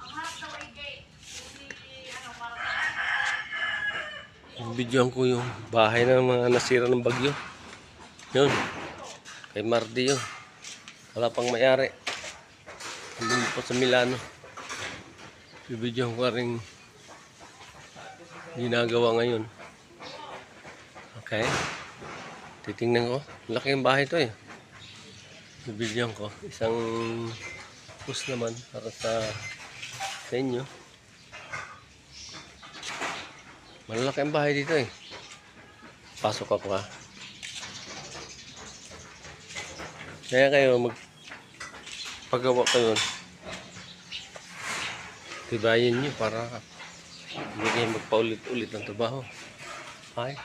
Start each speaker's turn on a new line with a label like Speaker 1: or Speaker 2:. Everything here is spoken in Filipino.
Speaker 1: Ang harap daw ay gate. Hindi para
Speaker 2: Videoan ko yung bahay ng mga nasira ng bagyo. Yun. Kay Mardi yun. Wala pang may-ari. Andun po sa Milano. Videoan ko rin ginagawa ngayon. Okay. Titingnan ko. Laki yung bahay to eh. Videoan ko. Isang post naman para sa inyo. Malalaki ang bahay dito eh. Pasok ako ha. Kaya kayo magpagawa kayo. Tibayin nyo para hindi kayo magpaulit-ulit ng trabaho. Okay?